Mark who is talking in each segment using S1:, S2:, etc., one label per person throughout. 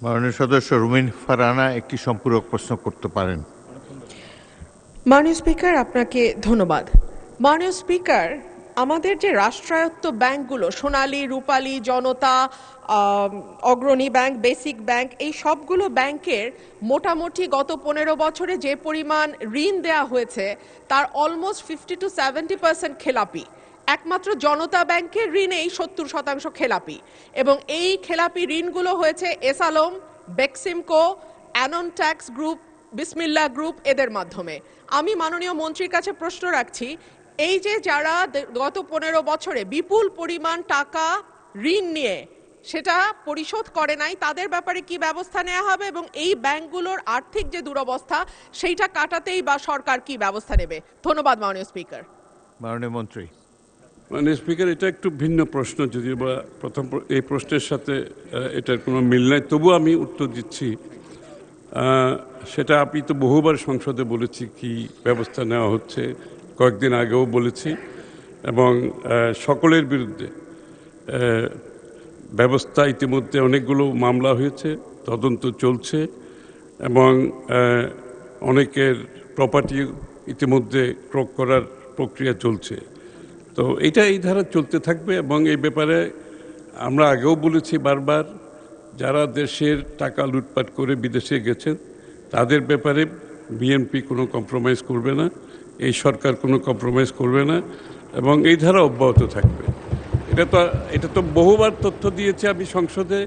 S1: মাননীয় সদস্য রুমিন ফারহানা একটি সম্পূরক প্রশ্ন করতে পারেন।
S2: মাননীয় স্পিকার, আপনাকে ধন্যবাদ। মাননীয় স্পিকার, আমাদের যে রাষ্ট্রায়ত্ত ব্যাংকগুলো সোনালী, রূপালী, জনতা, অগ্রণী ব্যাংক, বেসিক ব্যাংক, এই সবগুলো ব্যাংকের মোটামুটি গত 15 বছরে যে পরিমাণ ঋণ দেয়া হয়েছে তার অলমোস্ট 50-70% খেলাপি। একমাত্র জনতা ব্যাংকের ঋণেই 70% খেলাপি, এবং এই খেলাপি ঋণগুলো হয়েছে এসালম, বেক্সিমকো, অ্যাননট্যাক্স গ্রুপ, বিসমিল্লাহ গ্রুপ এদের মাধ্যমে। আমি মাননীয় মন্ত্রীর কাছে প্রশ্ন রাখছি, এই যে যারা গত 15 বছরে বিপুল পরিমাণ টাকা ঋণ নিয়ে সেটা পরিশোধ করে নাই, তাদের ব্যাপারে কি ব্যবস্থা নেওয়া হবে, এবং এই ব্যাংকগুলোর আর্থিক যে দুরবস্থা সেইটা কাটাতেই বা সরকার কি ব্যবস্থা নেবে? ধন্যবাদ মাননীয় স্পিকার।
S1: মাননীয় মন্ত্রী।
S3: মাননীয় স্পিকার, এটা একটু ভিন্ন প্রশ্ন, যদিও বা প্রথম এই প্রশ্নের সাথে এটার কোনো মিল নাই, তবুও আমি উত্তর দিচ্ছি। সেটা আমি তো বহুবার সংসদে বলেছি কি ব্যবস্থা নেওয়া হচ্ছে, কয়েকদিন আগেও বলেছি, এবং সকলের বিরুদ্ধে ব্যবস্থা ইতিমধ্যে অনেকগুলো মামলা হয়েছে, তদন্ত চলছে, এবং অনেকের প্রপার্টি ইতিমধ্যে ক্রয় করার প্রক্রিয়া চলছে। তো এটা এই ধারা চলতে থাকবে, এবং এই ব্যাপারে আমরা আগেও বলেছি বারবার, যারা দেশের টাকা লুটপাট করে বিদেশে গেছেন তাদের ব্যাপারে বিএনপি কোনো কম্প্রোমাইজ করবে না, এই সরকার কোনো কম্প্রোমাইজ করবে না, এবং এই ধারা অব্যাহত থাকবে। এটা তো বহুবার তথ্য দিয়েছি আমি সংসদে,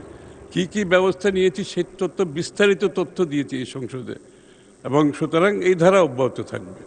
S3: কি কি ব্যবস্থা নিয়েছি সেই তথ্য, বিস্তারিত তথ্য দিয়েছি এই সংসদে, এবং সুতরাং এই ধারা অব্যাহত থাকবে।